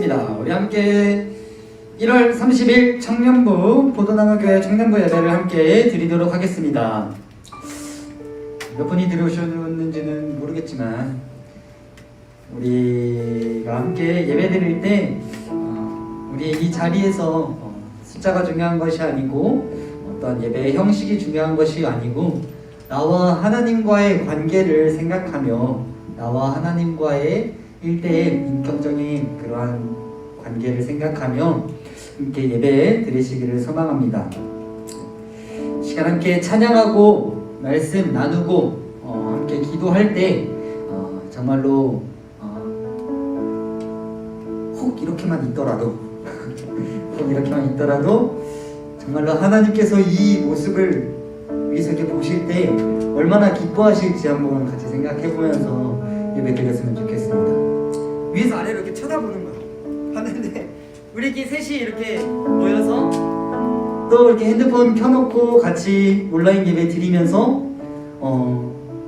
하겠습니다. 우리 함께 1월 30일 청년부 포도나무교회 청년부 예배를 함께 드리도록 하겠습니다. 몇 분이 들어오셨는지는 모르겠지만 우리가 함께 예배 드릴 때 우리 이 자리에서 숫자가 중요한 것이 아니고 어떤 예배의 형식이 중요한 것이 아니고 나와 하나님과의 관계를 생각하며 나와 하나님과의 일대의 인격적인 그러한 관계를 생각하며 함께 예배 드리시기를 소망합니다. 시간 함께 찬양하고 말씀 나누고 함께 기도할 때 정말로 혹 이렇게만 있더라도 혹 이렇게만 있더라도 정말로 하나님께서 이 모습을 위해서 이렇게 보실 때 얼마나 기뻐하실지 한번 같이 생각해보면서 예배 드렸으면 좋겠습니다. 위에서 아래로 이렇게 쳐다보는 거예요. 하는데 우리 이렇게 셋이 이렇게 모여서 또 이렇게 핸드폰 켜놓고 같이 온라인 예배 드리면서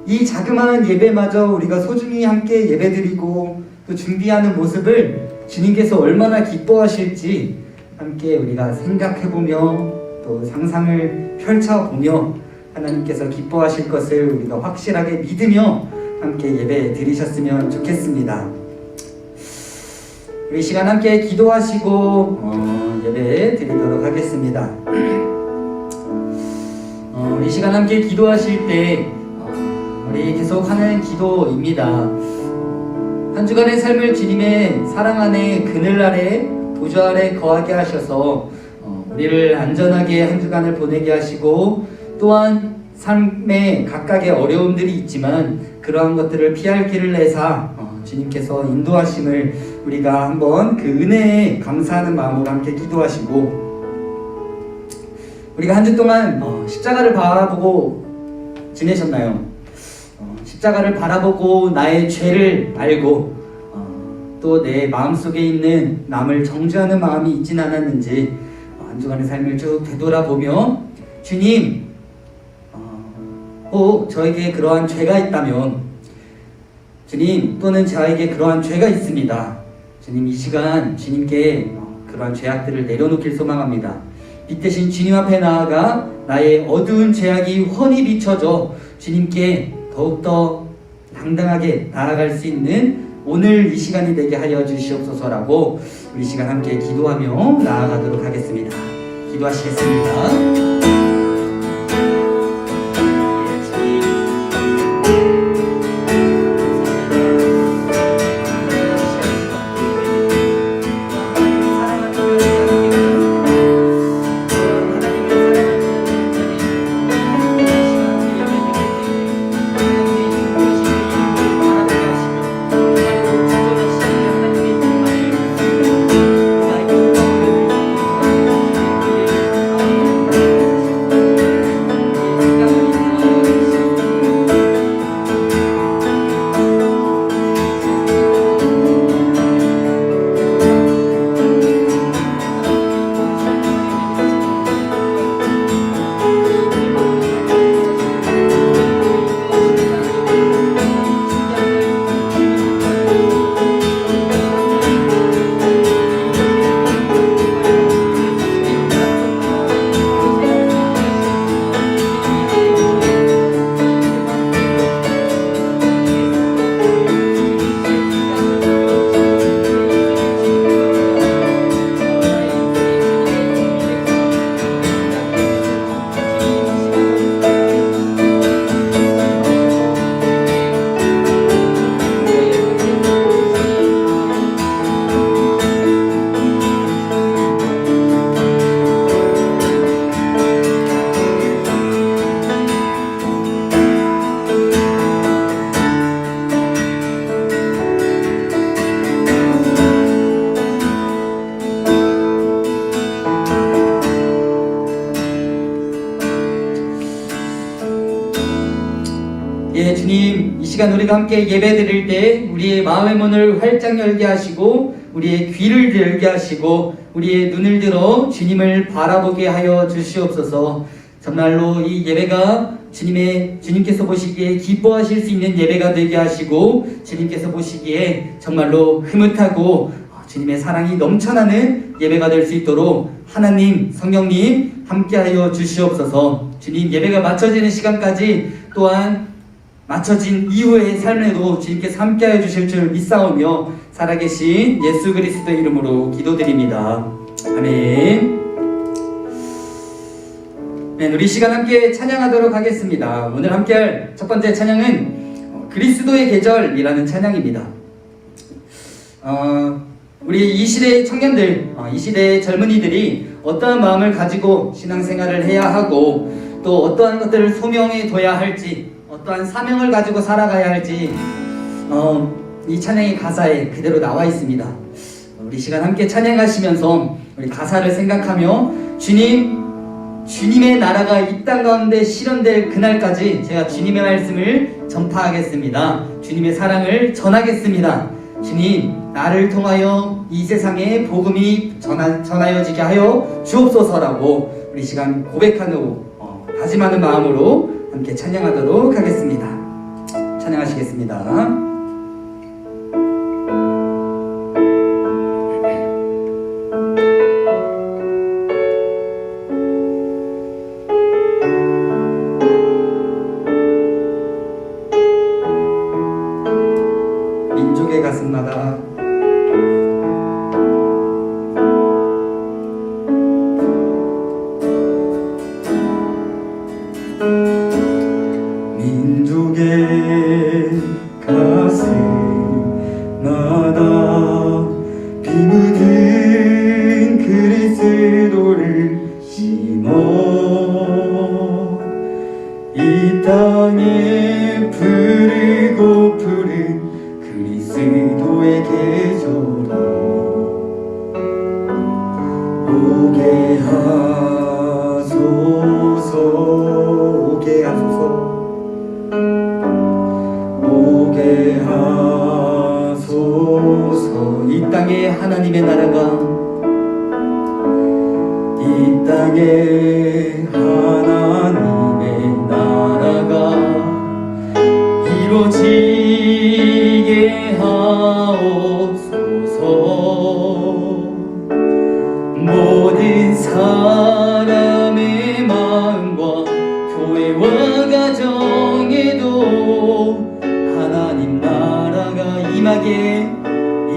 이 자그마한 예배마저 우리가 소중히 함께 예배 드리고 또 준비하는 모습을 주님께서 얼마나 기뻐하실지 함께 우리가 생각해보며 또 상상을 펼쳐보며 하나님께서 기뻐하실 것을 우리가 확실하게 믿으며 함께 예배 드리셨으면 좋겠습니다. 우리 시간 함께 기도하시고 예배 드리도록 하겠습니다. 우리 시간 함께 기도하실 때 우리 계속 하는 기도입니다. 한 주간의 삶을 주님의 사랑 안에 그늘 아래 보좌 아래 거하게 하셔서 우리를 안전하게 한 주간을 보내게 하시고 또한 삶에 각각의 어려움들이 있지만 그러한 것들을 피할 길을 내사 주님께서 인도하심을 우리가 한번 그 은혜에 감사하는 마음으로 함께 기도하시고 우리가 한 주 동안 십자가를 바라보고 지내셨나요? 십자가를 바라보고 나의 죄를 알고 또 내 마음속에 있는 남을 정죄하는 마음이 있진 않았는지 한 주간의 삶을 쭉 되돌아보며 주님 혹 저에게 그러한 죄가 있다면 주님 또는 저에게 그러한 죄가 있습니다. 주님 이 시간 주님께 그러한 죄악들을 내려놓길 소망합니다. 빛 대신 주님 앞에 나아가 나의 어두운 죄악이 훤히 비춰져 주님께 더욱더 당당하게 나아갈 수 있는 오늘 이 시간이 되게 하여 주시옵소서라고 우리 시간 함께 기도하며 나아가도록 하겠습니다. 기도하시겠습니다. 주님 이 시간 우리가 함께 예배 드릴 때 우리의 마음의 문을 활짝 열게 하시고 우리의 귀를 열게 하시고 우리의 눈을 들어 주님을 바라보게 하여 주시옵소서. 정말로 이 예배가 주님께서 보시기에 기뻐하실 수 있는 예배가 되게 하시고 주님께서 보시기에 정말로 흐뭇하고 주님의 사랑이 넘쳐나는 예배가 될 수 있도록 하나님, 성령님 함께하여 주시옵소서. 주님, 예배가 마쳐지는 시간까지 또한 마쳐진 이후의 삶에도 주님께서 함께하여 주실 줄 믿사오며 살아계신 예수 그리스도의 이름으로 기도드립니다. 아멘. 네, 우리 시간 함께 찬양하도록 하겠습니다. 오늘 함께할 첫 번째 찬양은 그리스도의 계절이라는 찬양입니다. 우리 이 시대의 청년들, 이 시대의 젊은이들이 어떠한 마음을 가지고 신앙생활을 해야 하고 또 어떠한 것들을 소명해 둬야 할지, 어떠한 사명을 가지고 살아가야 할지 이 찬양의 가사에 그대로 나와 있습니다. 우리 시간 함께 찬양하시면서 우리 가사를 생각하며 주님의 나라가 이 땅 가운데 실현될 그날까지 제가 주님의 말씀을 전파하겠습니다. 주님의 사랑을 전하겠습니다. 주님, 나를 통하여 이 세상에 복음이 전하여지게 하여 주옵소서라고 우리 시간 고백하는 다짐하는 마음으로 함께 찬양하도록 하겠습니다. 찬양하시겠습니다. 민족의 가슴마다 비 묻은 그리스도를 심어 이 땅에 부르고 푸른 그리스도의 계절아 오게 하소서 오게 하소서 오게 하소서. 이 땅에 하나님의 나라가 이 땅에 하나님의 나라가 이루어지게 하옵소서. 모든 사람의 마음과 교회와 가정에도 하나님 나라가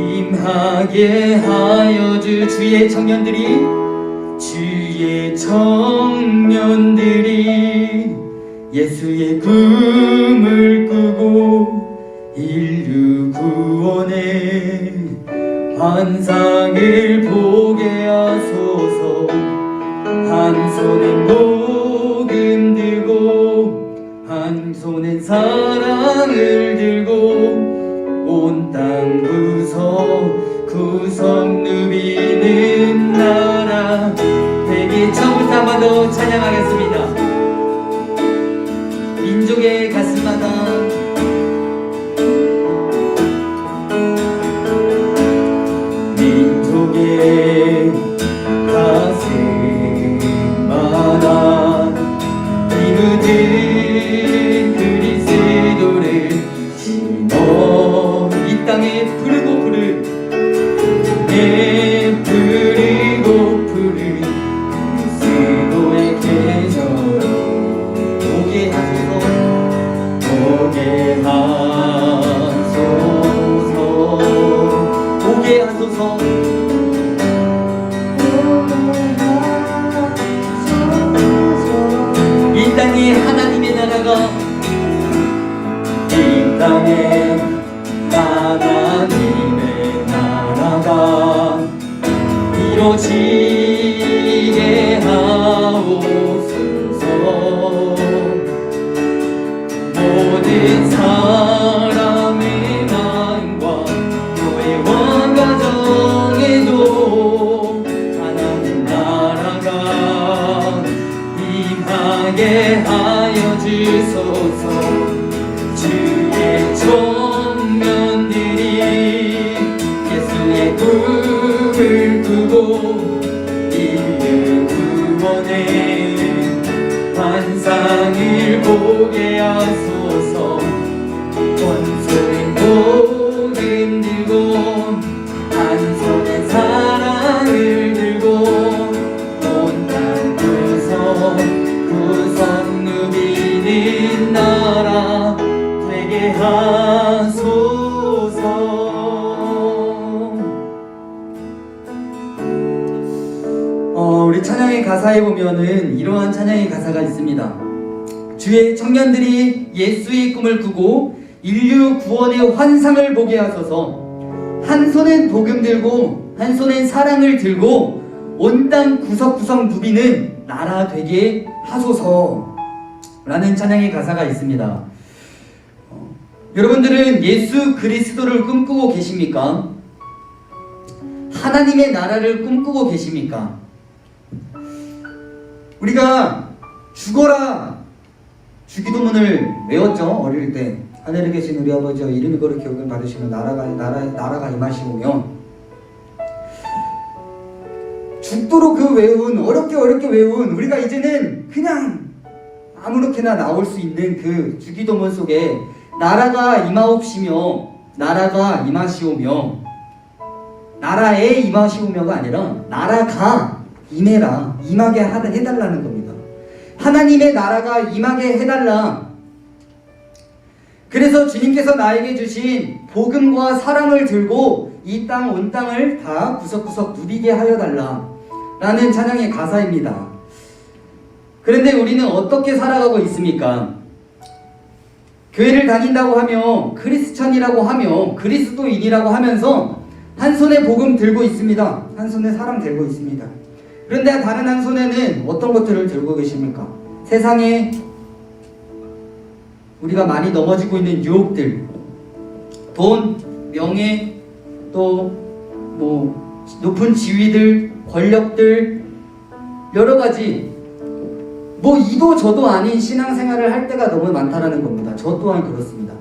임하게 하여 주의 청년들이 예수의 꿈을 꾸고 인류 구원의 환상을 보게 하소서. 한 손엔 복음 들고 한 손엔 사랑을 들고 온 땅 구석 누비는 나라 되게 처음부터 한 번 더 찬양하겠습니다. 민족의 가슴마다 민족의 가슴마다 비 묻은 그리스도를 심어 이 땅에 부르고 푸른 그리스도의 계절 오게 하소서 이 땅에 하나님의 나라가 이 땅에 하나님의 나라가 이루어지게 하옵소서. 모든 사람의 마음과 교회와 가정에도 하나님 나라가 임하게 하여 주소서. 주의 청년들이 예수의 꿈을 꾸고 우리 찬양의 가사에 보면은 이러한 찬양의 가사가 있습니다. 주의 청년들이 예수의 꿈을 꾸고 인류 구원의 환상을 보게 하소서. 한 손엔 복음 들고 한 손엔 사랑을 들고 온 땅 구석구석 누비는 나라 되게 하소서 라는 찬양의 가사가 있습니다. 여러분들은 예수 그리스도를 꿈꾸고 계십니까? 하나님의 나라를 꿈꾸고 계십니까? 우리가 죽어라 주기도문을 외웠죠. 어릴 때 하늘에 계신 우리 아버지여 이름이 거룩히 여김을 받으시면 나라가 임하시오며, 죽도록 그 외운 어렵게 외운 우리가 이제는 그냥 아무렇게나 나올 수 있는 그 주기도문 속에 나라가 임하옵시며 나라가 임하시오며, 나라에 임하시오며가 아니라 나라가 임해라, 임하게 해달라는 겁니다. 하나님의 나라가 임하게 해달라. 그래서 주님께서 나에게 주신 복음과 사랑을 들고 이 땅 온 땅을 다 구석구석 누비게 하여 달라 라는 찬양의 가사입니다. 그런데 우리는 어떻게 살아가고 있습니까? 교회를 다닌다고 하며 크리스천이라고 하며 그리스도인이라고 하면서 한 손에 복음 들고 있습니다. 한 손에 사랑 들고 있습니다. 그런데 다른 한 손에는 어떤 것들을 들고 계십니까? 세상에 우리가 많이 넘어지고 있는 유혹들, 돈, 명예, 또 뭐 높은 지위들, 권력들, 여러 가지 뭐 이도 저도 아닌 신앙생활을 할 때가 너무 많다라는 겁니다. 저 또한 그렇습니다.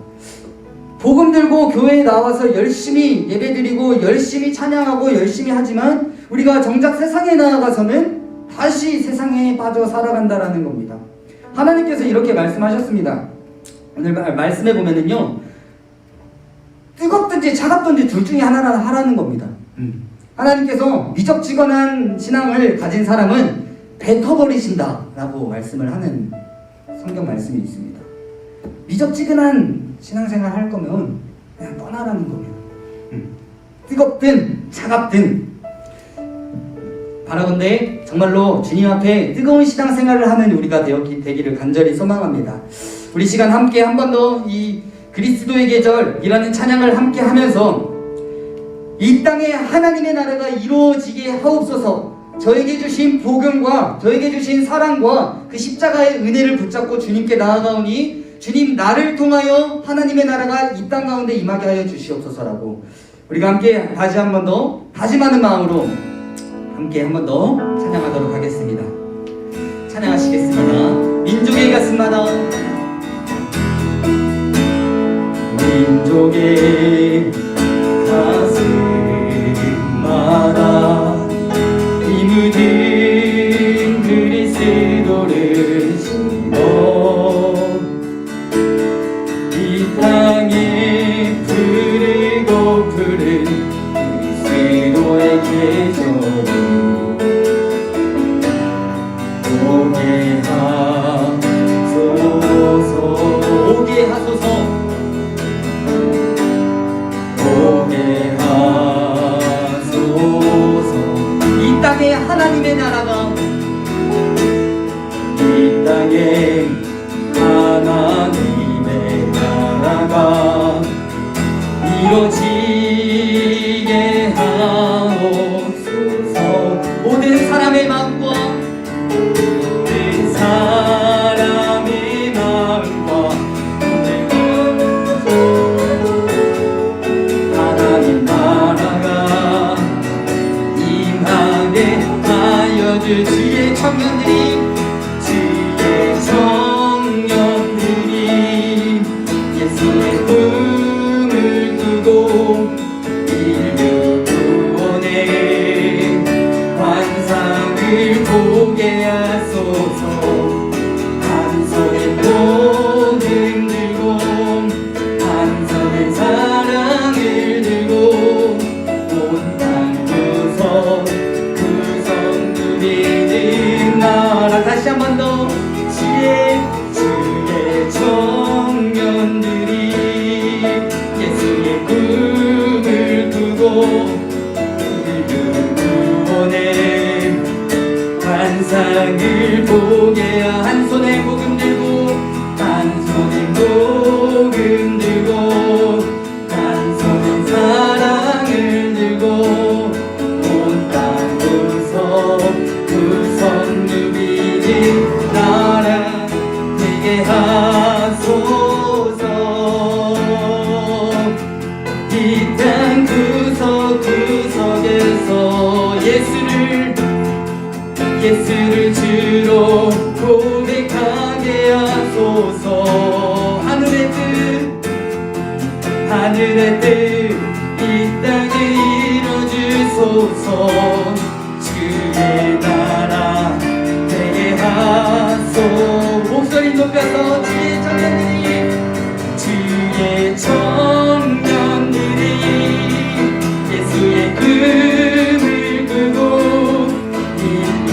복음 들고 교회에 나와서 열심히 예배드리고 열심히 찬양하고 열심히 하지만 우리가 정작 세상에 나아가서는 다시 세상에 빠져 살아간다라는 겁니다. 하나님께서 이렇게 말씀하셨습니다. 오늘 말씀해 보면은요, 뜨겁든지 차갑든지 둘 중에 하나를 하라는 겁니다. 하나님께서 미적지근한 신앙을 가진 사람은 뱉어버리신다 라고 말씀을 하는 성경 말씀이 있습니다. 미적지근한 신앙생활 할 거면 그냥 떠나라는 겁니다. 뜨겁든 차갑든 바라건대 정말로 주님 앞에 뜨거운 신앙생활을 하는 우리가 되기를 간절히 소망합니다. 우리 시간 함께 한 번 더 이 그리스도의 계절이라는 찬양을 함께 하면서 이 땅에 하나님의 나라가 이루어지게 하옵소서. 저에게 주신 복음과 저에게 주신 사랑과 그 십자가의 은혜를 붙잡고 주님께 나아가오니 주님 나를 통하여 하나님의 나라가 이 땅 가운데 임하게 하여 주시옵소서라고 우리가 함께 다시 한 번 더 다짐하는 마음으로 함께 한 번 더 찬양하도록 하겠습니다. 찬양하시겠습니다. 민족의 가슴마다 민족의 가슴마다 이 모든 그리스도를 심어 이 땅에 푸르고 푸른 그리스도의 계절을 오게 하소서. 오게 하소서. 오게 하소서. 이 땅에 하나님의 나라가 이 땅에 하나님의 나라가 이루어지게 하옵소서. 모든 사람의 마음과 모든 사람의 마음과 하나님 나라가 임하게 하여 주시의 청년들이 예수의 꿈을 꾸고 인류 구원의 환상을 보게 하소서. 한 손에 복음 들고 한 손에 사랑을 들고 온 땅 구석 누리는 나라. 다시 한 번 더 주의 청년들이 예수의 꿈을 꾸고 인류 구원의 세상을 보게 한 손에 복음 들고 한 손에 복음 들고 한 손에 사랑을 들고 온 땅 구성 누비는 나라 되게 하소서. 이 땅 구석구석에서 예수를 주로 고백하게 하소서. 하늘의 뜻 이 땅에 이뤄주소서. 주의 나라 되게 하소. 목소리 높여서 주의 청년들이 예수의 꿈을 꾸고 인류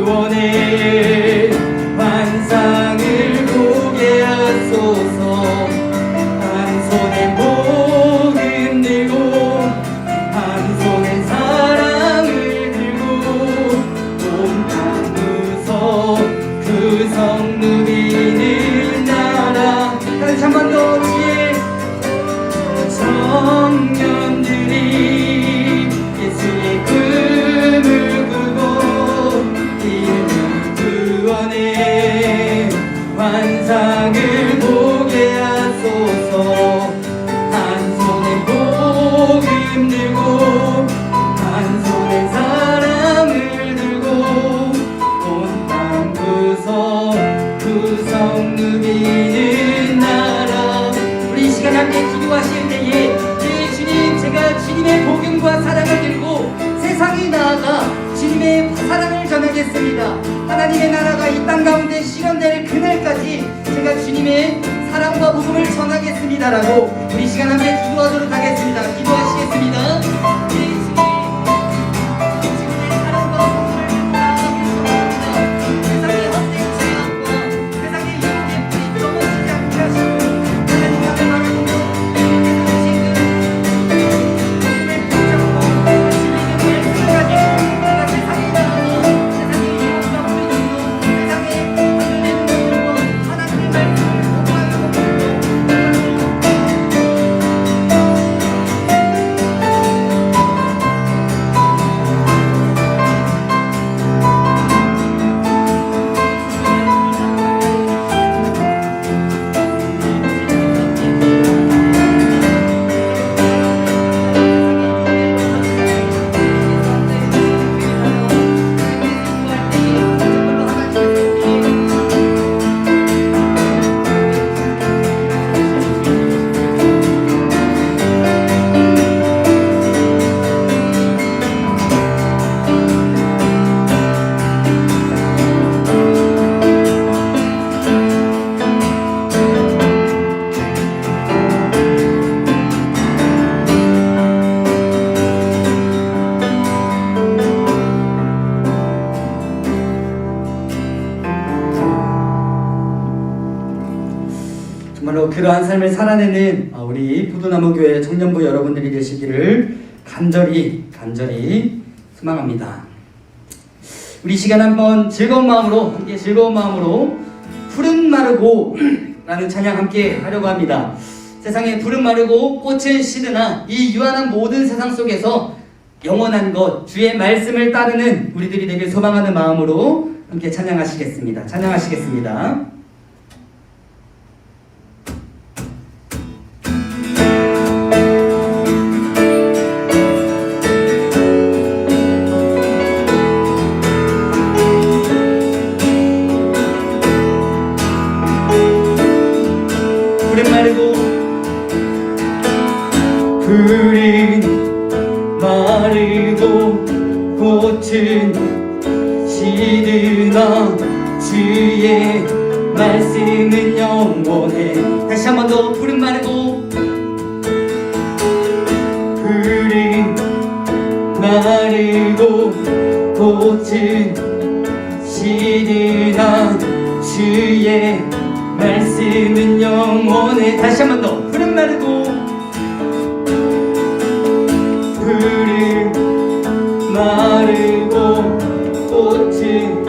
구원의 환상을 보게 하소서. 한 손에 복음 들고 한 손에 사랑을 들고 온 땅 구석 누비는 나라. 다시 한 번 더. 주의 청년들이 예수의 꿈을 꾸고 인류 구원의 환상을 보게 하소서. 한 손에 복음 들고 한 손에 사랑을 들고 온 땅 구석 누비는 나라. 우리 이 시간 함께 기도하실 때에 주님, 제가 주님의 복음과 사랑을 들고 세상이 나아가 주님의 사랑을 전하겠습니다. 하나님의 나라가 이 땅 가운데 실현될 그날까지 제가 주님의 사랑과 복음을 전하겠습니다라고 우리 이 시간 함께 기도하도록 하겠습니다. 기도하시겠습니다. 주님의 사랑과 복음을 전하겠습니다. 세상의 헛된 죄악과 세상의 유혹에 뿌리 넘어지지 않게 하시고 하나님 앞에 바라보며 정말로 그러한 삶을 살아내는 우리 포도나무 교회 청년부 여러분들이 되시기를 간절히 소망합니다. 우리 시간 한번 즐거운 마음으로 푸른 마르고 라는 찬양 함께 하려고 합니다. 세상에 푸른 마르고 꽃은 시드나 이 유한한 모든 세상 속에서 영원한 것 주의 말씀을 따르는 우리들이 되길 소망하는 마음으로 함께 찬양하시겠습니다. 푸른 마르고 꽃은 시드나 주의 말씀은 영원해. 다시 한 번 더. 푸른 마르고 꽃은 시드나 주의 말씀은 영원해. 다시 한 번 더. 푸른 마르고 꽃은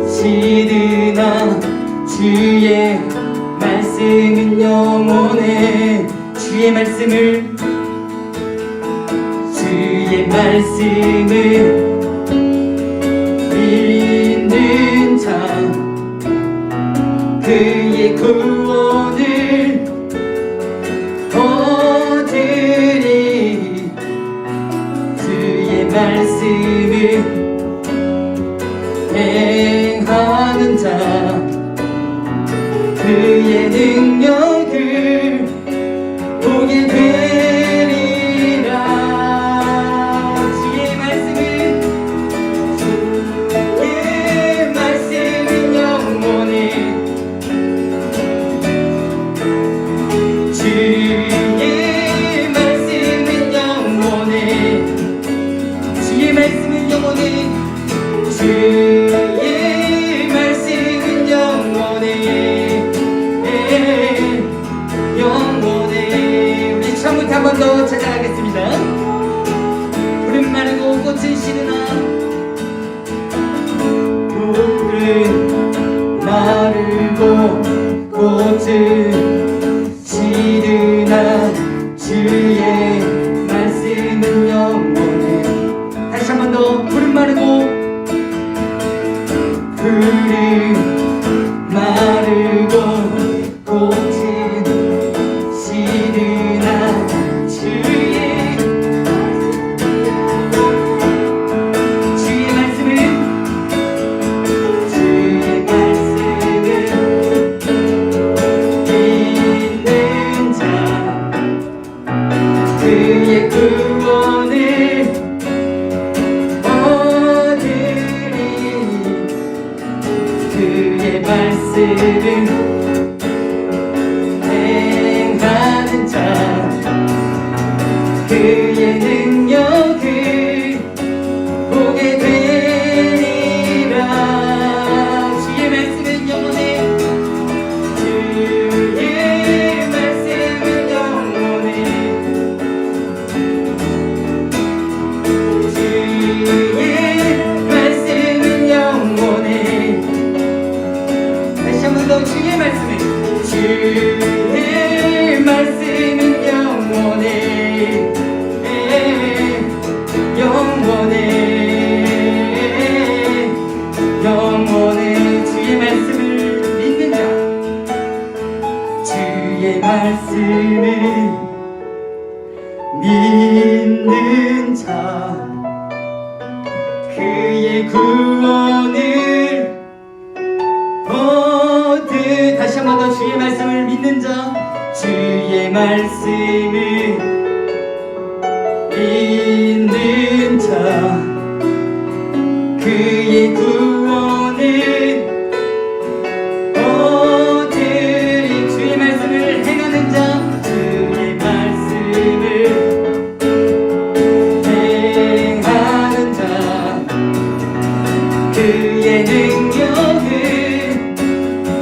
시드나 주의 말씀은 영원해. 주의 말씀을 믿는 자 그의 구원을 얻으리. 주의 말씀을 행하는 자 그의 능력을 보게 되리라. 주의 말씀은 영원해. 주의 말씀은 영원해. 주의 말씀은 영원해. 주의 말씀은 영원해. 우리 처음부터 한 번 더 찾아가겠습니다. 푸른 마르고 꽃은 시드나 푸른 마르고 꽃은 시드나 주의 말씀은 영원해. 다시 한 번 더. 푸른 마르고 꽃은 시드나 주의 말씀을 믿는 자 그의 구원을 얻으리. 그의 말씀을 행하는 자 그의 능력을 보게 되리라. 주의 말씀은 영원해. 주의 말씀은 영원해. 주의 말씀은 영원해. 다시 한 번 더. 주의 말씀은 영원해. 영원해. 주의 말씀을 믿는 자 주의 말씀을 믿는 자 그의 구원을 다시 한 번 더. 주의 말씀을 믿는 자 주의 말씀을 믿는 자 그의 구원을 얻으리. 주의 말씀을 행하는 자 주의 말씀을 행하는 자 그의 능력을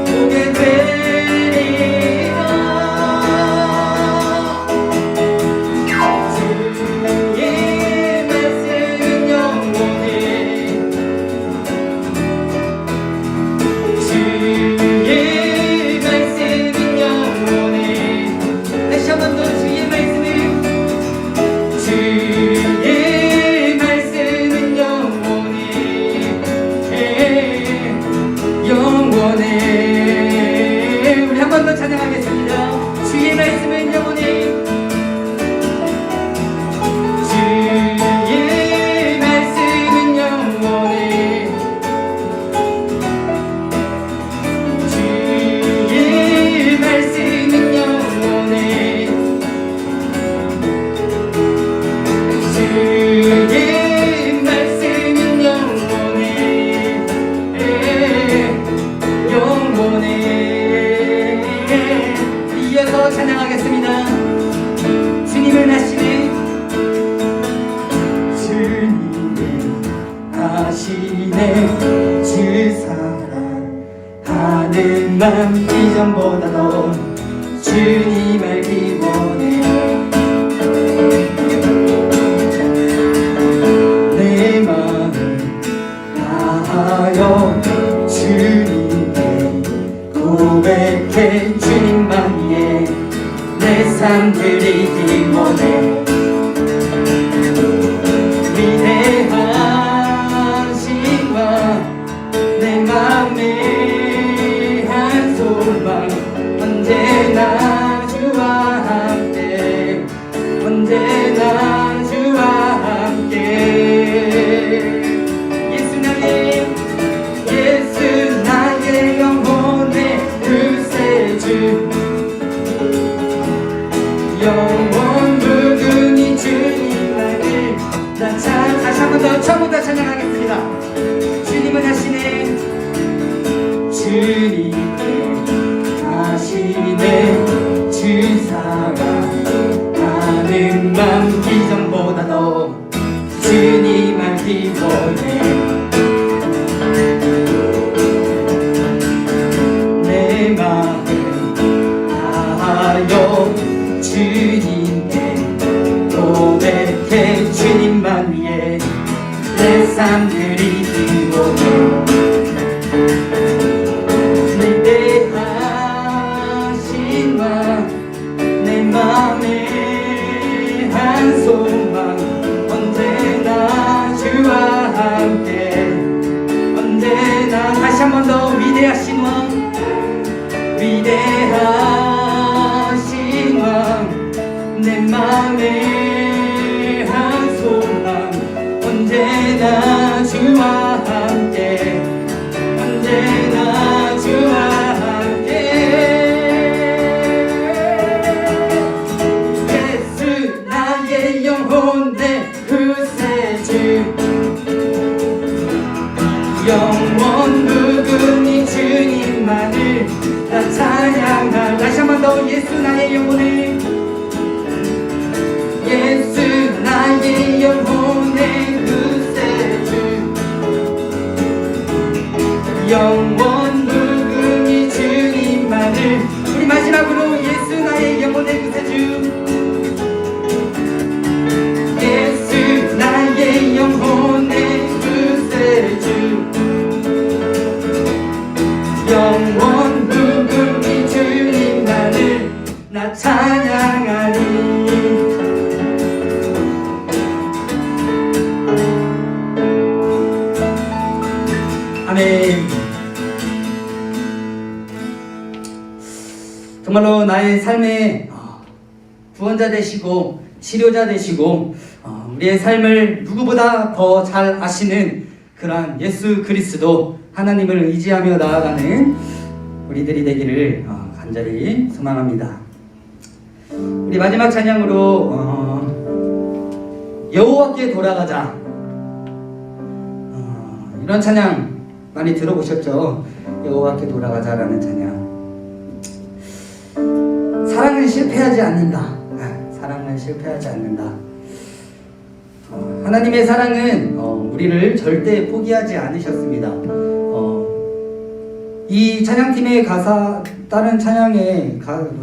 보게 되리라. 주의 드리기 원해. 위대한 신과 내 맘의 한 소망, 언제나 주와 함께, 언제나 주와 함께. 예수 나의 영혼의 구세주, 영원 무궁히 주님만을 다시 한 번 더 처음부터 찬양하겠습니다. 주님은 하시네, 주님은 하시네, 주 사랑하는 맘 기전보다도 주님 알기 원해. 내 마음 다하여 주님께 고백해. 주님만 위해 내 삶 드리기 원해. 위대하신 왕, 내 맘의 한 소망, 언제나 주와 함께, 언제나. 다시 한 번 더. 위대하신 왕, 위대하신 왕, 내 맘의 한 소망, 언제나 주와 함께, 언제나 주와 함께. 예수 나의 영혼의 구세주, 영원 무궁히 주님만을 다 찬양하. 다시 한 번 더. 예수 나의 영혼의, 예수 나의 영혼의 구세주, 영원 무궁히 주님만을. 우리 마지막으로 예수 나의 영혼의 구세주, 예수 나의 영혼의 구세주, 영원 무궁히 주님만을 나 찬양하리. 아멘. 정말로 나의 삶의 구원자 되시고 치료자 되시고 우리의 삶을 누구보다 더 잘 아시는 그러한 예수 그리스도 하나님을 의지하며 나아가는 우리들이 되기를 간절히 소망합니다. 우리 마지막 찬양으로 여호와께 돌아가자, 이런 찬양 많이 들어보셨죠? 여호와께 돌아가자라는 찬양. 사랑은 실패하지 않는다. 사랑은 실패하지 않는다. 하나님의 사랑은 우리를 절대 포기하지 않으셨습니다. 이 찬양팀의 가사, 다른 찬양의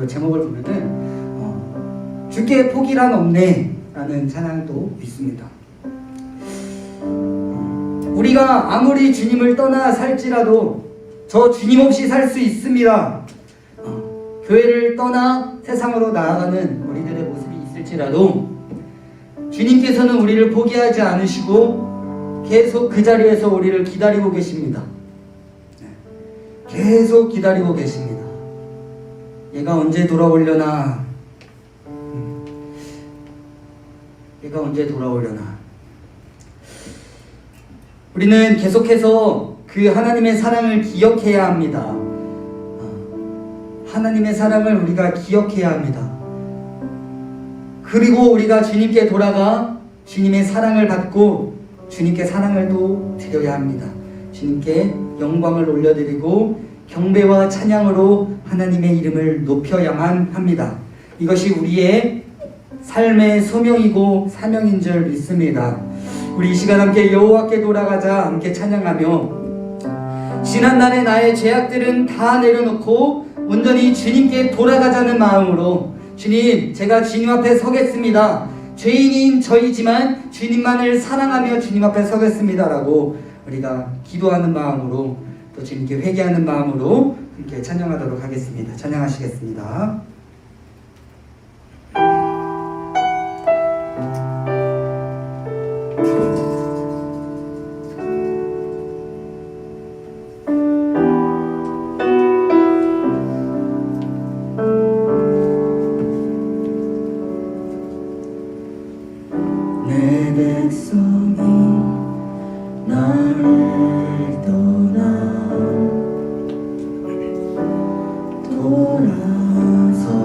제목을 보면은 주께 포기란 없네 라는 찬양도 있습니다. 우리가 아무리 주님을 떠나 살지라도 저 주님 없이 살 수 있습니다. 교회를 떠나 세상으로 나아가는 우리들의 모습이 있을지라도 주님께서는 우리를 포기하지 않으시고 계속 그 자리에서 우리를 기다리고 계십니다. 계속 기다리고 계십니다. 얘가 언제 돌아오려나, 얘가 언제 돌아오려나. 우리는 계속해서 그 하나님의 사랑을 기억해야 합니다. 하나님의 사랑을 우리가 기억해야 합니다. 그리고 우리가 주님께 돌아가 주님의 사랑을 받고 주님께 사랑을 또 드려야 합니다. 주님께 영광을 올려드리고 경배와 찬양으로 하나님의 이름을 높여야만 합니다. 이것이 우리의 삶의 소명이고 사명인 줄 믿습니다. 우리 이 시간 함께 여호와께 돌아가자 함께 찬양하며, 지난날의 나의 죄악들은 다 내려놓고 온전히 주님께 돌아가자는 마음으로, 주님, 제가 주님 앞에 서겠습니다. 죄인인 저이지만 주님만을 사랑하며 주님 앞에 서겠습니다 라고 우리가 기도하는 마음으로, 또 주님께 회개하는 마음으로 함께 찬양하도록 하겠습니다. 찬양하시겠습니다. 백성이 나를 떠나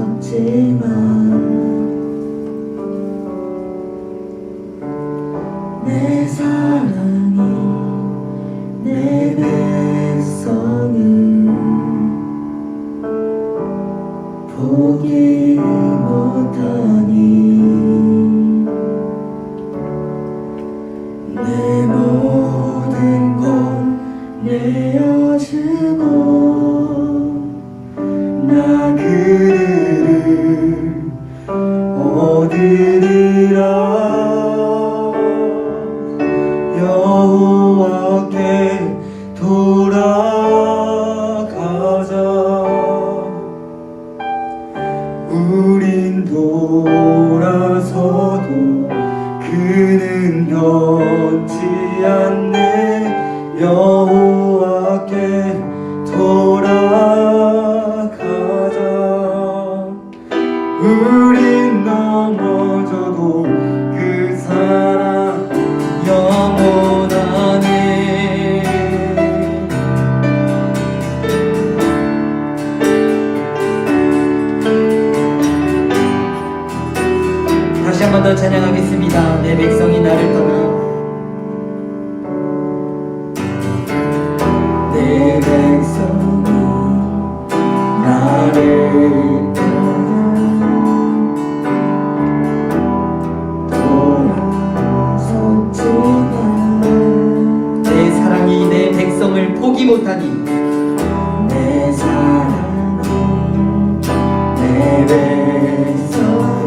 돌아섰지만 내 사랑이 내 백성을 포기 못하니 내 모든 것 내어주고 나 그를 얻으리라 여호와께 돌아가자 우린 돌아서도 그는 변치 않네 여호와께 돌아가자 우린 넘어져도 그 사랑 영원하네 다시 한 번 더 찬양하겠습니다. 내 백성이 나를 떠나 내 백성이 나를 돌아섰지만 내 사랑이 내 백성을 포기 못하니 내 사랑이 내 백성을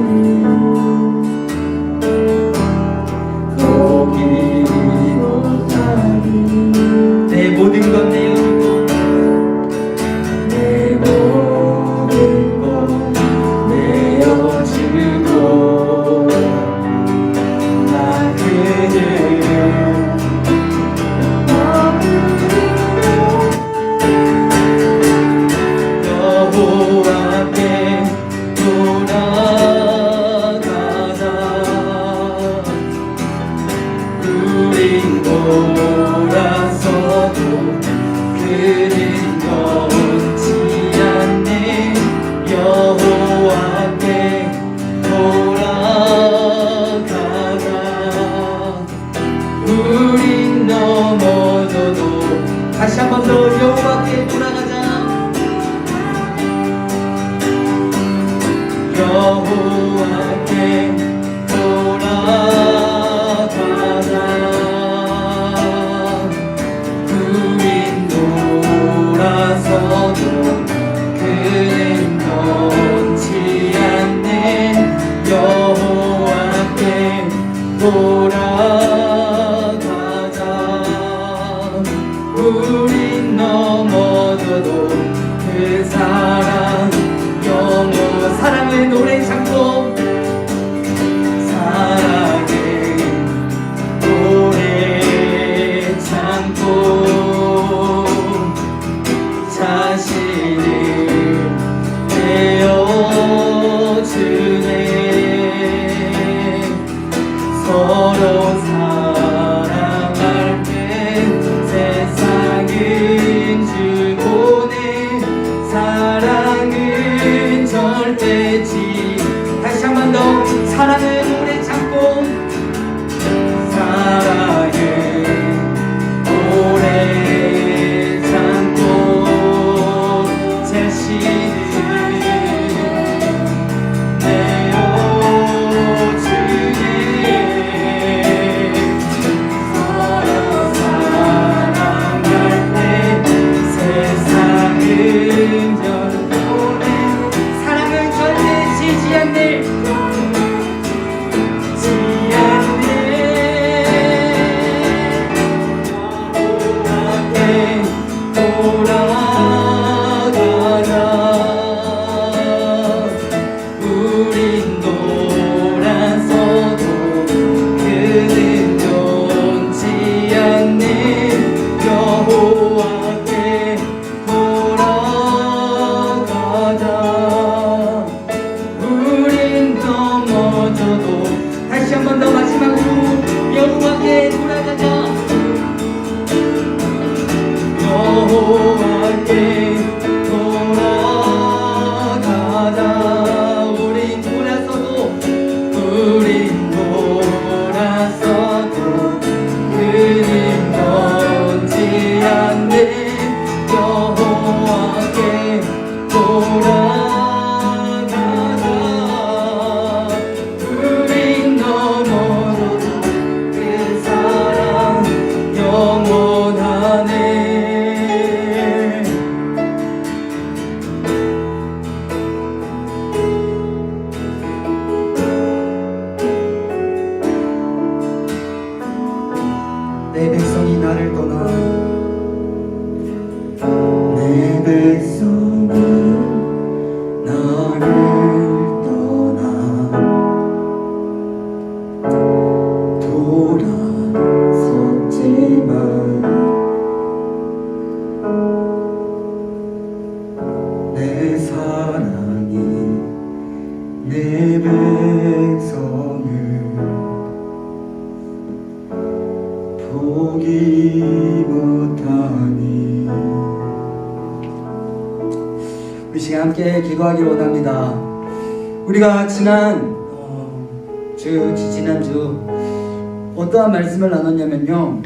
시간 함께 기도하기를 원합니다. 우리가 지난주 어떠한 말씀을 나눴냐면요,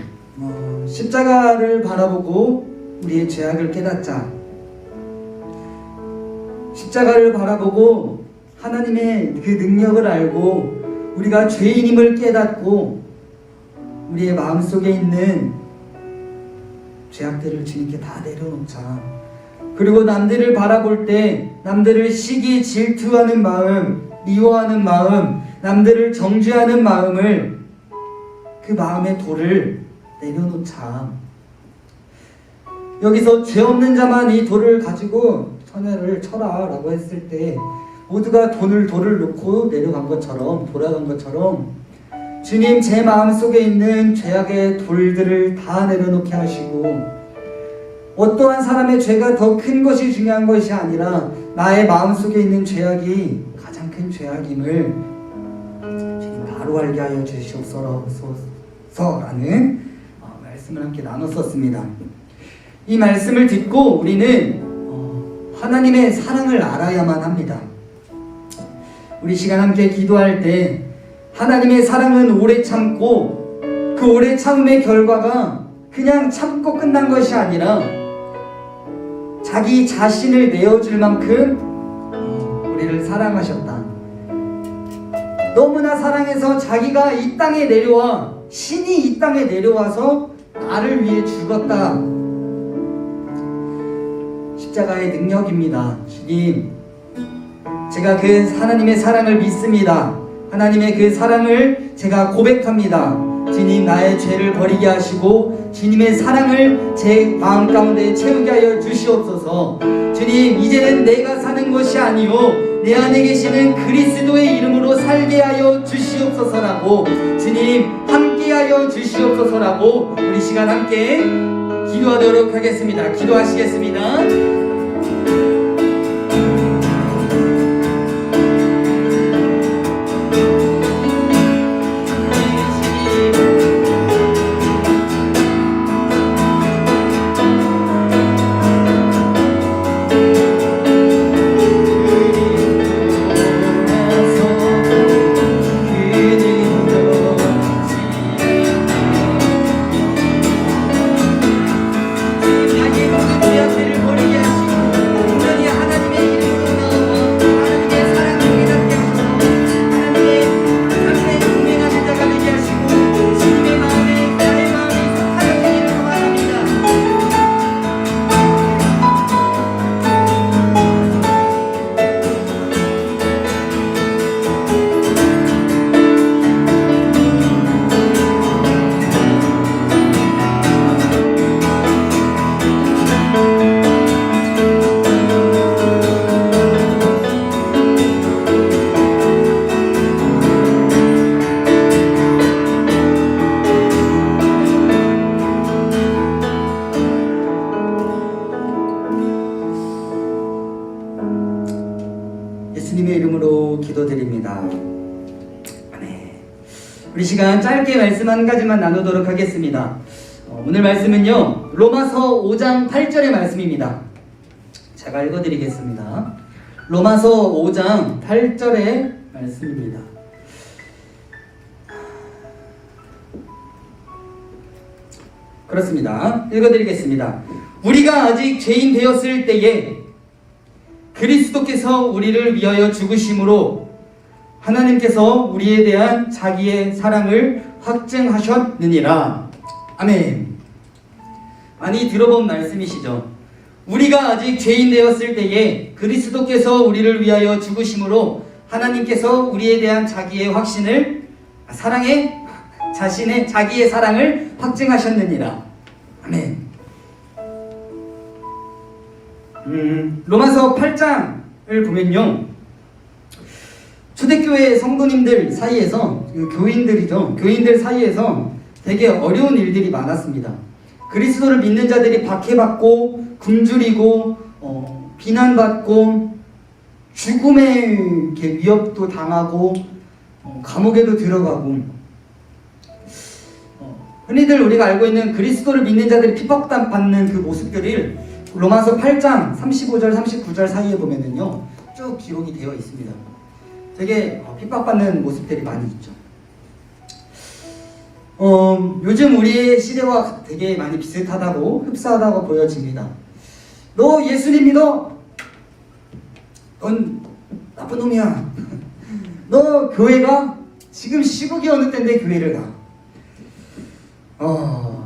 십자가를 바라보고 우리의 죄악을 깨닫자. 십자가를 바라보고 하나님의 그 능력을 알고 우리가 죄인임을 깨닫고 우리의 마음속에 있는 죄악들을 주님께 다 내려놓자. 그리고 남들을 바라볼 때 남들을 시기 질투하는 마음, 미워하는 마음, 남들을 정죄하는 마음을, 그 마음의 돌을 내려놓자. 여기서 죄 없는 자만 이 돌을 가지고 천회를 쳐라 라고 했을 때 모두가 돌을 놓고 내려간 것처럼, 돌아간 것처럼 주님, 제 마음속에 있는 죄악의 돌들을 다 내려놓게 하시고, 어떠한 사람의 죄가 더 큰 것이 중요한 것이 아니라 나의 마음속에 있는 죄악이 가장 큰 죄악임을 주님 바로 알게 하여 주시옵소서라는 말씀을 함께 나눴었습니다. 이 말씀을 듣고 우리는 하나님의 사랑을 알아야만 합니다. 우리 시간 함께 기도할 때 하나님의 사랑은 오래 참고, 그 오래 참음의 결과가 그냥 참고 끝난 것이 아니라 자기 자신을 내어줄 만큼 우리를 사랑하셨다. 너무나 사랑해서 자기가 이 땅에 내려와, 신이 이 땅에 내려와서 나를 위해 죽었다. 십자가의 능력입니다. 주님, 제가 그 하나님의 사랑을 믿습니다. 하나님의 그 사랑을 제가 고백합니다. 주님, 나의 죄를 버리게 하시고 주님의 사랑을 제 마음 가운데 채우게 하여 주시옵소서. 주님, 이제는 내가 사는 것이 아니요 내 안에 계시는 그리스도의 이름으로 살게 하여 주시옵소서라고, 주님 함께 하여 주시옵소서라고 우리 시간 함께 기도하도록 하겠습니다. 기도하시겠습니다. 예수님의 이름으로 기도드립니다. 네. 우리 시간 짧게 말씀 한 가지만 나누도록 하겠습니다. 오늘 말씀은요, 로마서 5장 8절의 말씀입니다. 제가 읽어드리겠습니다. 로마서 5장 8절의 말씀입니다. 그렇습니다. 읽어드리겠습니다. 우리가 아직 죄인 되었을 때에 그리스도께서 우리를 위하여 죽으심으로 하나님께서 우리에 대한 자기의 사랑을 확증하셨느니라. 아멘. 많이 들어본 말씀이시죠. 우리가 아직 죄인 되었을 때에 그리스도께서 우리를 위하여 죽으심으로 하나님께서 우리에 대한 자기의 자기의 사랑을 확증하셨느니라. 아멘. 로마서 8장을 보면요, 초대교회 성도님들 사이에서, 교인들 사이에서 되게 어려운 일들이 많았습니다. 그리스도를 믿는 자들이 박해받고 굶주리고 비난받고 죽음의 위협도 당하고 감옥에도 들어가고, 흔히들 우리가 알고 있는 그리스도를 믿는 자들이 핍박받는 그 모습들을 로마서 8장 35절 39절 사이에 보면은요 쭉 기록이 되어 있습니다. 되게 핍박받는 모습들이 많이 있죠. 요즘 우리의 시대와 되게 많이 비슷하다고 흡사하다고 보여집니다. 너 예수님 믿어? 넌 나쁜 놈이야. 너 교회 가? 지금 시국이 어느 때인데 교회를 가.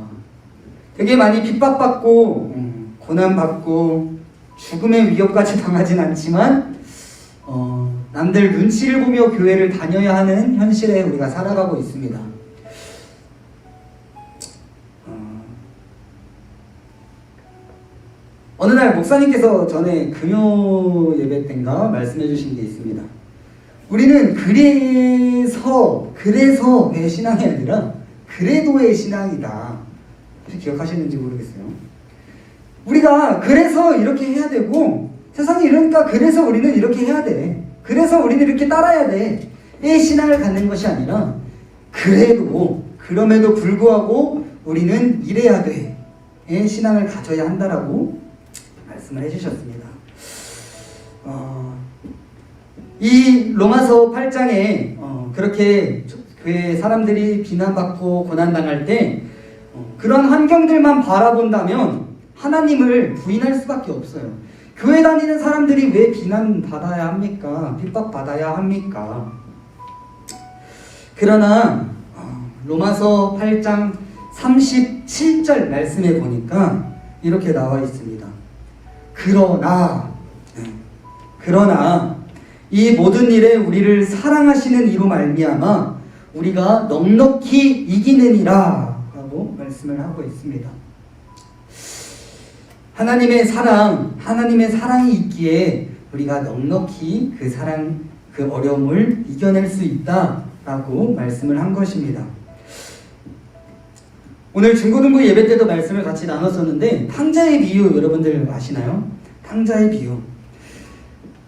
되게 많이 핍박받고 고난받고 죽음의 위협까지 당하진 않지만 남들 눈치를 보며 교회를 다녀야 하는 현실에 우리가 살아가고 있습니다. 어느 날 목사님께서 전에 금요 예배 때인가 말씀해 주신 게 있습니다. 우리는 그래서의 신앙이 아니라 그래도의 신앙이다. 혹시 기억하시는지 모르겠어요. 우리가 그래서 이렇게 해야 되고 세상이 이러니까 그래서 우리는 이렇게 해야 돼. 그래서 우리는 이렇게 따라야 돼. 의 신앙을 갖는 것이 아니라 그럼에도 불구하고 우리는 이래야 돼. 의 신앙을 가져야 한다라고 말씀을 해주셨습니다. 이 로마서 8장에 그렇게 교회 사람들이 비난받고 고난당할 때 그런 환경들만 바라본다면 하나님을 부인할 수밖에 없어요. 교회 다니는 사람들이 왜 비난받아야 합니까? 핍박받아야 합니까? 그러나 로마서 8장 37절 말씀에 보니까 이렇게 나와 있습니다. 그러나 이 모든 일에 우리를 사랑하시는 이로 말미암아 우리가 넉넉히 이기느니라 라고 말씀을 하고 있습니다. 하나님의 사랑이 있기에 우리가 넉넉히 그 어려움을 이겨낼 수 있다라고 말씀을 한 것입니다. 오늘 중고등부 예배 때도 말씀을 같이 나눴었는데 탕자의 비유 여러분들 아시나요? 탕자의 비유.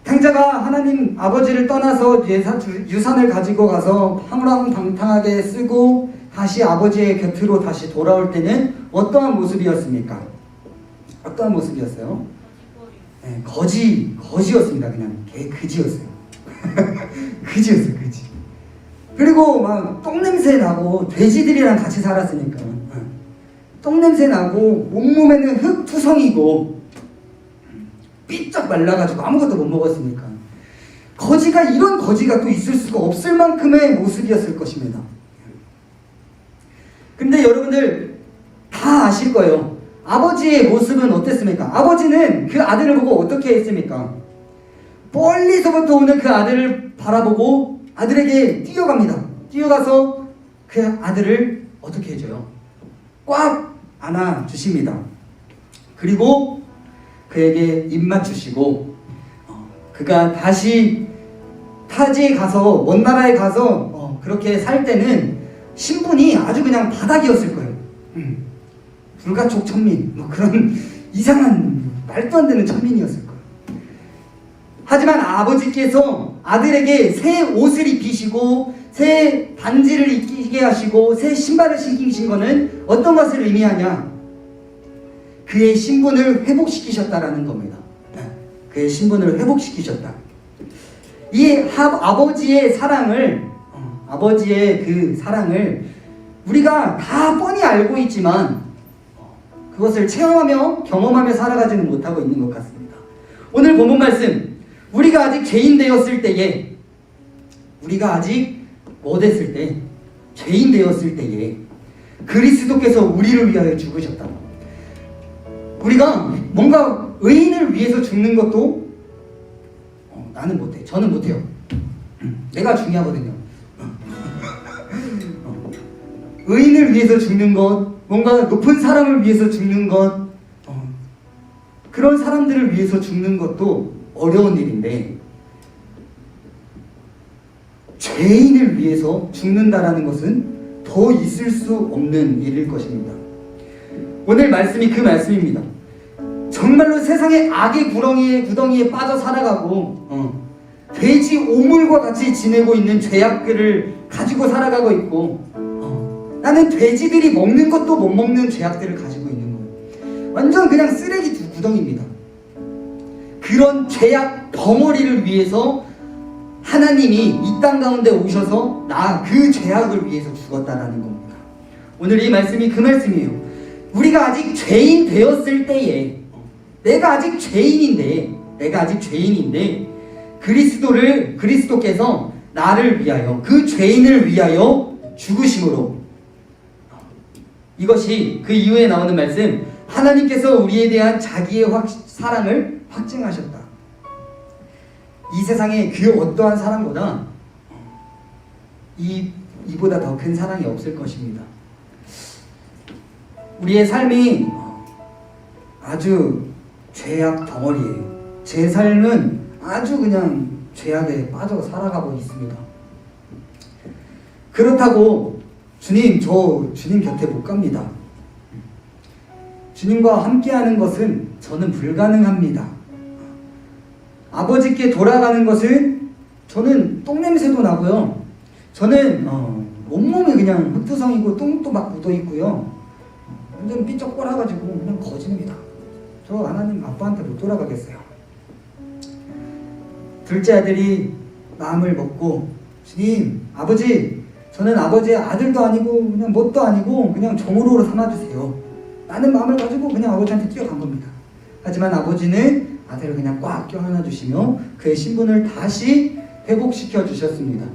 탕자가 하나님 아버지를 떠나서 유산을 가지고 가서 황홀방탕하게 쓰고 다시 아버지의 곁으로 다시 돌아올 때는 어떠한 모습이었습니까? 어떠한 모습이었어요? 네, 거지였습니다. 그냥 그지였어요. 그지였어요. 그지. 그리고 막 똥냄새 나고 돼지들이랑 같이 살았으니까 똥냄새 나고 온몸에는 흙투성이고 삐쩍 말라가지고 아무것도 못 먹었으니까 이런 거지가 또 있을 수가 없을 만큼의 모습이었을 것입니다. 근데 여러분들 다 아실 거예요. 아버지의 모습은 어땠습니까? 아버지는 그 아들을 보고 어떻게 했습니까? 멀리서부터 오는 그 아들을 바라보고 아들에게 뛰어갑니다. 뛰어가서 그 아들을 어떻게 해줘요? 꽉 안아주십니다. 그리고 그에게 입맛 주시고 그가 다시 타지에 가서 먼 나라에 가서 그렇게 살 때는 신분이 아주 그냥 바닥이었을 거예요. 불가촉 천민 뭐 그런 이상한 말도 안 되는 천민이었을 거예요. 하지만 아버지께서 아들에게 새 옷을 입히시고 새 반지를 입히게 하시고 새 신발을 신기신 것은 어떤 것을 의미하냐? 그의 신분을 회복시키셨다라는 겁니다. 그의 신분을 회복시키셨다. 이 아버지의 그 사랑을 우리가 다 뻔히 알고 있지만 그것을 체험하며 경험하며 살아가지는 못하고 있는 것 같습니다. 오늘 본문 말씀, 우리가 아직 죄인 되었을 때에, 우리가 아직 못했을 때, 죄인 되었을 때에 그리스도께서 우리를 위하여 죽으셨다. 우리가 뭔가 의인을 위해서 죽는 것도 나는 못해. 저는 못해요. 내가 중요하거든요. 의인을 위해서 죽는 것, 뭔가 높은 사람을 위해서 죽는 것, 그런 사람들을 위해서 죽는 것도 어려운 일인데 죄인을 위해서 죽는다라는 것은 더 있을 수 없는 일일 것입니다. 오늘 말씀이 그 말씀입니다. 정말로 세상의 악의 구덩이에 빠져 살아가고 돼지 오물과 같이 지내고 있는 죄악들을 가지고 살아가고 있고 나는 돼지들이 먹는 것도 못 먹는 죄악들을 가지고 있는 거예요. 완전 그냥 쓰레기 구덩이입니다. 그런 죄악 덩어리를 위해서 하나님이 이 땅 가운데 오셔서 그 죄악을 위해서 죽었다라는 겁니다. 오늘 이 말씀이 그 말씀이에요. 우리가 아직 죄인 되었을 때에 내가 아직 죄인인데 그리스도께서 나를 위하여 그 죄인을 위하여 죽으심으로, 이것이 그 이후에 나오는 말씀, 하나님께서 우리에 대한 자기의 사랑을 확증하셨다. 이 세상에 그 어떠한 사랑보다 이보다 더 큰 사랑이 없을 것입니다. 우리의 삶이 아주 죄악 덩어리예요. 제 삶은 아주 그냥 죄악에 빠져 살아가고 있습니다. 그렇다고 주님, 저 주님 곁에 못 갑니다. 주님과 함께하는 것은 저는 불가능합니다. 아버지께 돌아가는 것은 저는 똥냄새도 나고요. 저는 온몸이 그냥 흙투성이고 똥도 막 묻어있고요. 완전 삐쩍 꼴아가지고 그냥 거짓입니다. 저 하나님 아빠한테 못 돌아가겠어요. 둘째 아들이 마음을 먹고, 주님, 아버지, 저는 아버지의 아들도 아니고 그냥 뭣도 아니고 그냥 종으로 삼아주세요. 라는 마음을 가지고 그냥 아버지한테 뛰어간 겁니다. 하지만 아버지는 아들을 그냥 꽉 껴안아 주시며 그의 신분을 다시 회복시켜 주셨습니다.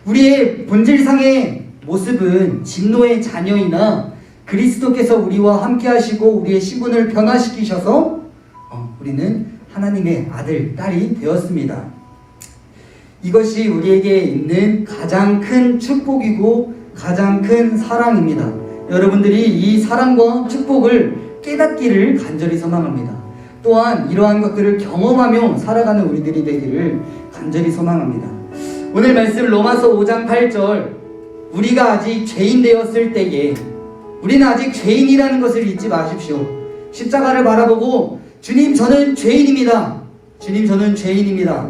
우리의 본질상의 모습은 진노의 자녀이나 그리스도께서 우리와 함께 하시고 우리의 신분을 변화시키셔서 우리는 하나님의 아들, 딸이 되었습니다. 이것이 우리에게 있는 가장 큰 축복이고 가장 큰 사랑입니다. 여러분들이 이 사랑과 축복을 깨닫기를 간절히 소망합니다. 또한 이러한 것들을 경험하며 살아가는 우리들이 되기를 간절히 소망합니다. 오늘 말씀 로마서 5장 8절, 우리가 아직 죄인 되었을 때에, 우리는 아직 죄인이라는 것을 잊지 마십시오. 십자가를 바라보고 주님, 저는 죄인입니다. 주님, 저는 죄인입니다.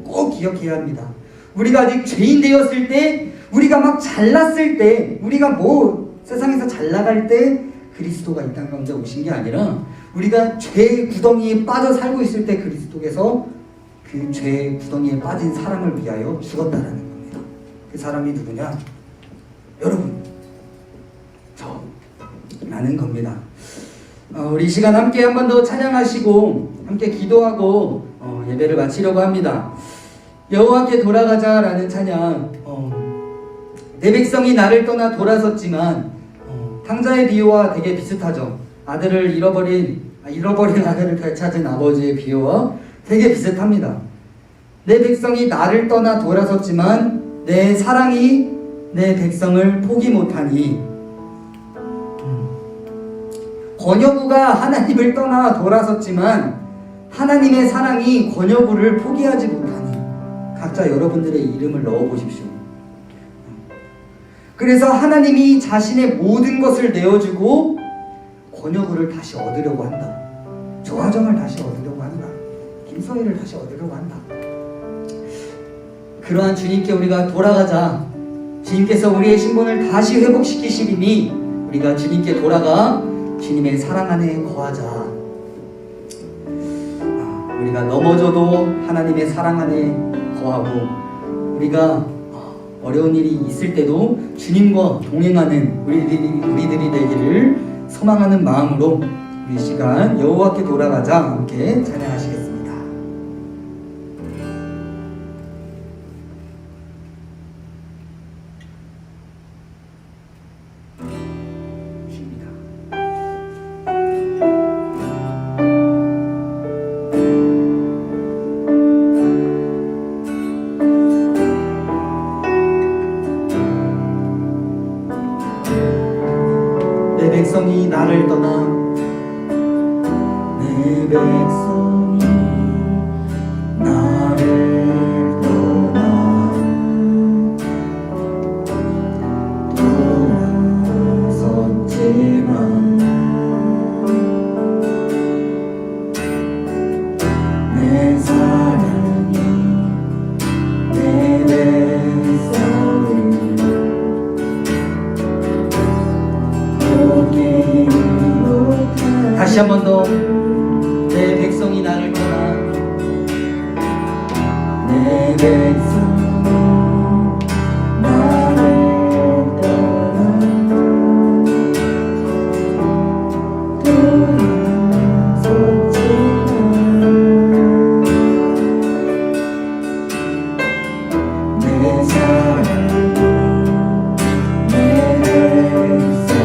꼭 기억해야 합니다. 우리가 아직 죄인 되었을 때, 우리가 막 잘났을 때, 우리가 세상에서 잘 나갈 때 그리스도가 이 땅 가운데 오신 게 아니라, 우리가 죄의 구덩이에 빠져 살고 있을 때 그리스도께서 그 죄의 구덩이에 빠진 사람을 위하여 죽었다라는 겁니다. 그 사람이 누구냐? 여러분, 저라는 겁니다. 우리 시간 함께 한 번 더 찬양하시고 함께 기도하고 예배를 마치려고 합니다. 여호와께 돌아가자라는 찬양, 내 백성이 나를 떠나 돌아섰지만, 탕자의 비유와 되게 비슷하죠. 아들을 잃어버린 아들을 되찾은 아버지의 비유와 되게 비슷합니다. 내 백성이 나를 떠나 돌아섰지만 내 사랑이 내 백성을 포기 못하니, 권여부가 하나님을 떠나 돌아섰지만 하나님의 사랑이 권여부를 포기하지 못하니, 각자 여러분들의 이름을 넣어보십시오. 그래서 하나님이 자신의 모든 것을 내어주고 권여부를 다시 얻으려고 한다. 조화정을 다시 얻으려고 한다. 김성희를 다시 얻으려고 한다. 그러한 주님께 우리가 돌아가자. 주님께서 우리의 신분을 다시 회복시키시리니 우리가 주님께 돌아가 주님의 사랑 안에 거하자. 우리가 넘어져도 하나님의 사랑 안에 거하고, 우리가 어려운 일이 있을 때도 주님과 동행하는 우리들이 되기를 소망하는 마음으로 우리 시간 여호와께 돌아가자 함께 찬양하시겠습니다. 내 백성이 나를 떠나, 내 백성이 나를 떠나 돌아섰지만 내 사랑이 내 백성을 다시 한 번 더 내 백성이 나를 떠나 내 백성이 나를 떠나 돌아섰지만 내 사랑이 내 백성이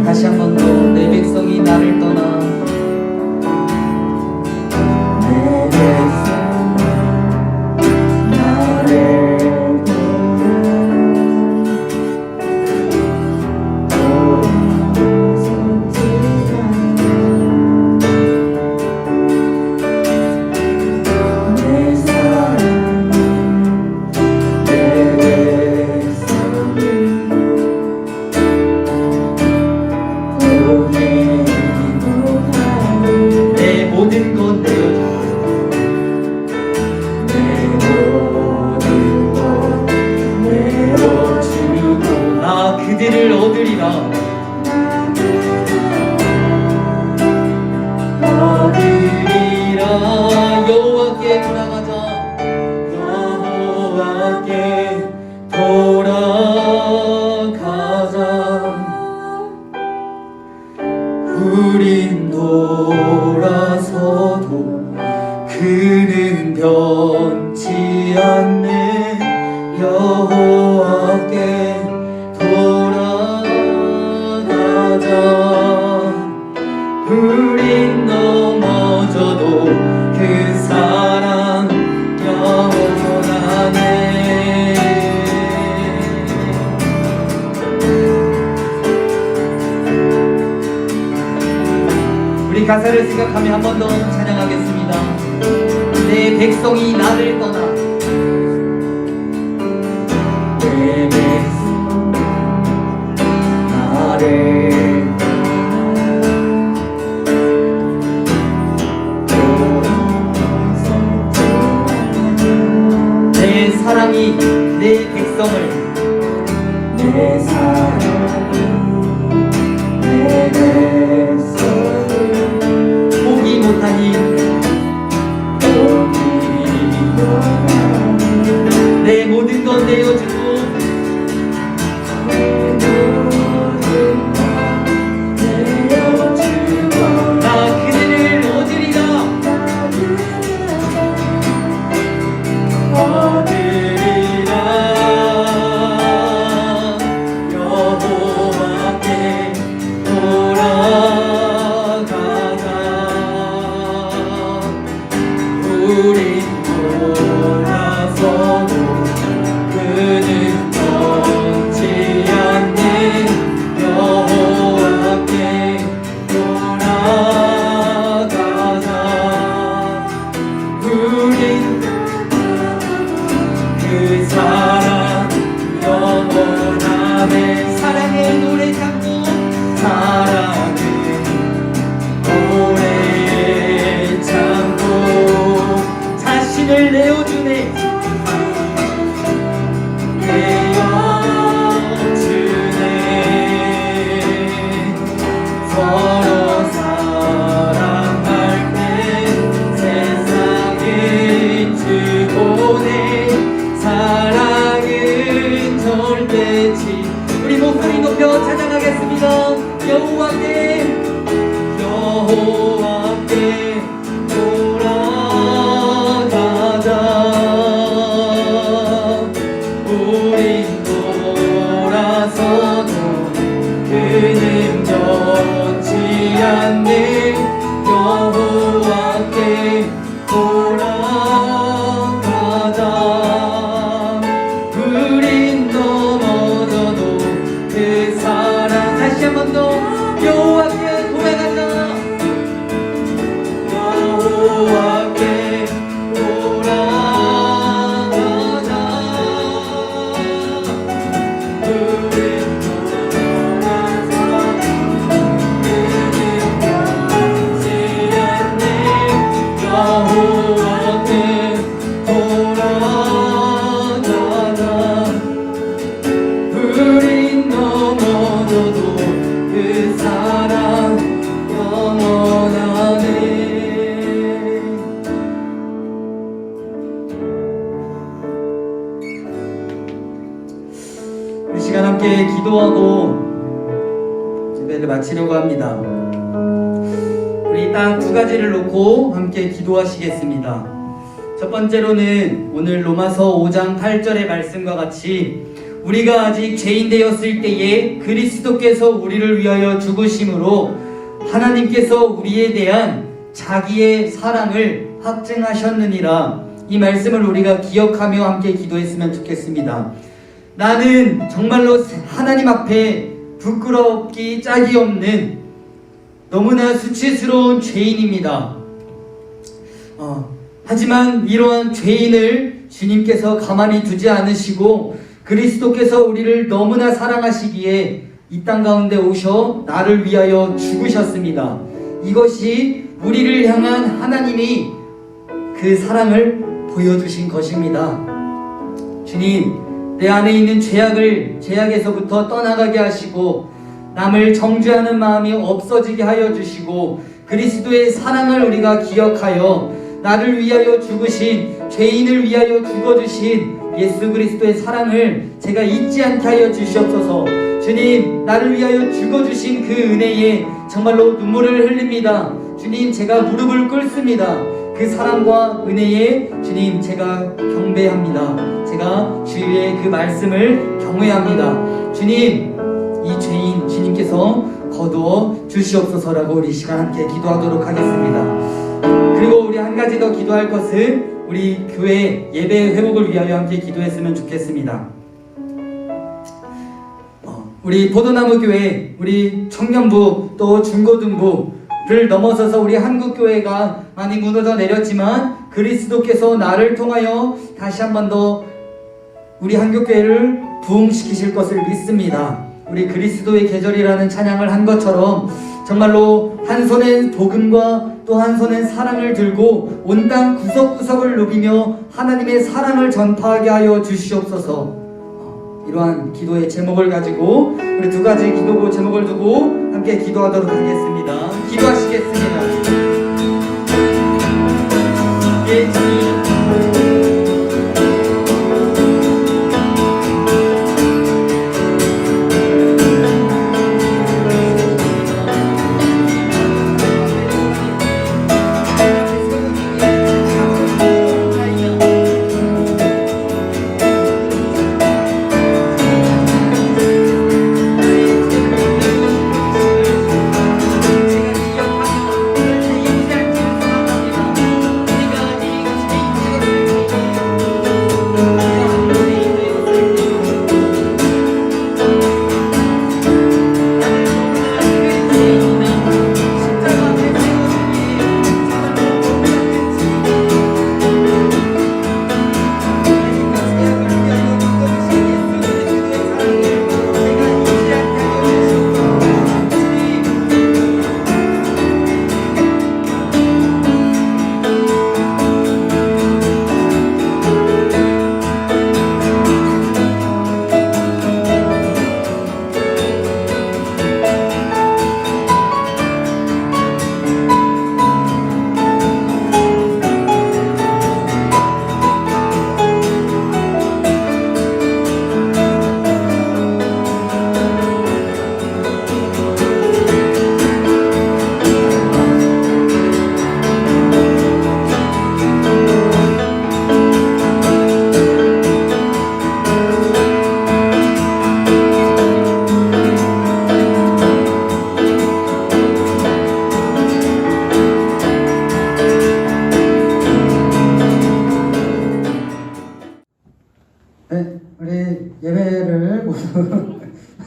다시 한 번 더 내 백성이 나를 떠나 내 백성이 나를 돌아섰지만 내 사랑이 내 백성이 내 모든 것 내어주고 나 그들을 얻으리라 여호와께 돌아가자 여호와께 돌아가자 우린 돌아서도 그는 변치 않네 여호와께 돌아가자 우린 넘어져도 그 사랑 영원하네 우리 가사를 생각하며 한 번 더 찬양하겠습니다. 내 백성이 나를 떠나 내 백성 나를 떠나 내 사랑이 내 백성을 내 사랑이 내 백성을 포기 못하니 내 모든 것 내어주고 나 그들을 얻으리라 여호와께 돌아가자 우린 돌아서도 그는 변치 않네 여호와께 돌아가자 우린 그 사랑 영원하네 사랑의 노래 잡고 사랑은 오래 참고 자신을 내어 함께 기도하고 예배를 마치려고 합니다. 우리 딱 두 가지를 놓고 함께 기도하시겠습니다. 첫 번째로는 오늘 로마서 5장 8절의 말씀과 같이 우리가 아직 죄인 되었을 때에 그리스도께서 우리를 위하여 죽으심으로 하나님께서 우리에 대한 자기의 사랑을 확증하셨느니라. 이 말씀을 우리가 기억하며 함께 기도했으면 좋겠습니다. 나는 정말로 하나님 앞에 부끄럽기 짝이 없는 너무나 수치스러운 죄인입니다. 하지만 이러한 죄인을 주님께서 가만히 두지 않으시고 그리스도께서 우리를 너무나 사랑하시기에 이 땅 가운데 오셔 나를 위하여 죽으셨습니다. 이것이 우리를 향한 하나님이 그 사랑을 보여주신 것입니다. 주님, 내 안에 있는 죄악에서부터 떠나가게 하시고 남을 정죄하는 마음이 없어지게 하여 주시고 그리스도의 사랑을 우리가 기억하여 나를 위하여 죽으신, 죄인을 위하여 죽어주신 예수 그리스도의 사랑을 제가 잊지 않게 하여 주시옵소서. 주님, 나를 위하여 죽어주신 그 은혜에 정말로 눈물을 흘립니다. 주님, 제가 무릎을 꿇습니다. 그 사랑과 은혜에 주님, 제가 경배합니다. 제가 주의 그 말씀을 경외합니다. 주님, 이 죄인 주님께서 거두어 주시옵소서라고 우리 시간 함께 기도하도록 하겠습니다. 그리고 우리 한 가지 더 기도할 것은 우리 교회 예배 회복을 위하여 함께 기도했으면 좋겠습니다. 우리 포도나무 교회, 우리 청년부 또 중고등부를 넘어서서 우리 한국교회가 많이 무너져 내렸지만 그리스도께서 나를 통하여 다시 한 번 더 우리 한국교회를 부흥시키실 것을 믿습니다. 우리 그리스도의 계절이라는 찬양을 한 것처럼 정말로 한 손엔 복음과 또 한 손엔 사랑을 들고 온 땅 구석구석을 누비며 하나님의 사랑을 전파하게 하여 주시옵소서. 이러한 기도의 제목을 가지고 우리 두 가지 기도 제목을 두고 함께 기도하도록 하겠습니다. 기도하시겠습니다. 예, 주님.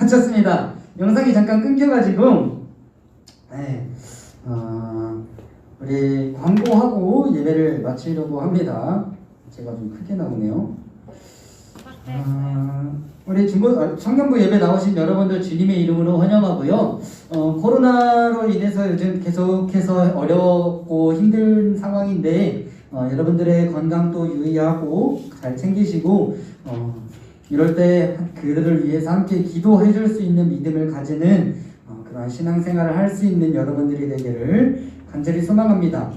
마쳤습니다. 영상이 잠깐 끊겨가지고 우리 광고하고 예배를 마치려고 합니다. 제가 좀 크게 나오네요. 우리 청년부 예배 나오신 여러분들 주님의 이름으로 환영하고요. 코로나로 인해서 요즘 계속해서 어렵고 힘든 상황인데 여러분들의 건강도 유의하고 잘 챙기시고 이럴 때 그들을 위해서 함께 기도해 줄 수 있는 믿음을 가지는 그러한 신앙생활을 할 수 있는 여러분들이 되기를 간절히 소망합니다.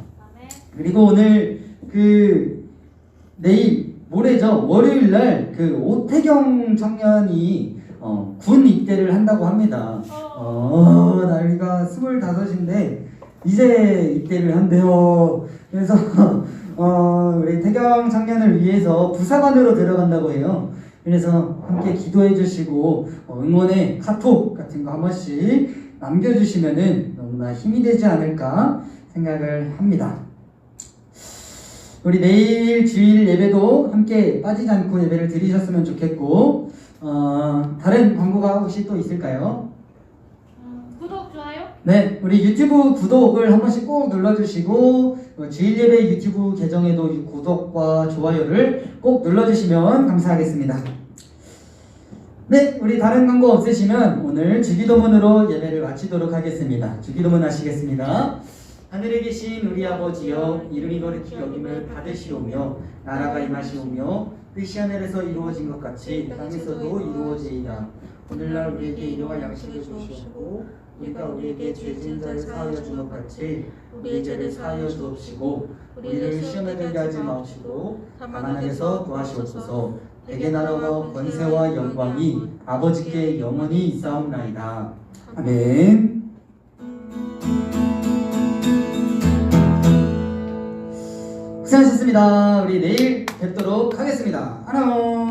그리고 오늘 내일 모레죠. 월요일날 오태경 청년이 군 입대를 한다고 합니다. 나이가 25인데 이제 입대를 한대요. 그래서 우리 태경 청년을 위해서 부사관으로 들어간다고 해요. 그래서 함께 기도해 주시고 응원의 카톡 같은 거 한 번씩 남겨주시면은 너무나 힘이 되지 않을까 생각을 합니다. 우리 내일 주일 예배도 함께 빠지지 않고 예배를 드리셨으면 좋겠고, 다른 광고가 혹시 또 있을까요? 구독, 좋아요? 네, 우리 유튜브 구독을 한 번씩 꼭 눌러주시고, 주일 예배 유튜브 계정에도 이 구독과 좋아요를 꼭 눌러주시면 감사하겠습니다. 네, 우리 다른 광고 없으시면 오늘 주기도문으로 예배를 마치도록 하겠습니다. 주기도문 하시겠습니다. 하늘에 계신 우리 아버지여, 이름이 거룩히 여김을 받으시오며 나라가 임하시오며 뜻이 하늘에서 이루어진 것 같이 땅에서도 이루어지이다. 오늘날 우리에게 일용할 양식을 주시옵고 우리가 우리에게 죄 지은 자를 사하여 준 것 같이 우리의 죄를 사하여 주옵시고 우리를 시험에 들게 하지 마옵시고 다만 악에서 구하시옵소서. 대개 나라와 권세와 영광이 아버지께 영원히 있사옵나이다. 아멘. 고생하셨습니다. 우리 내일 뵙도록 하겠습니다. 안녕.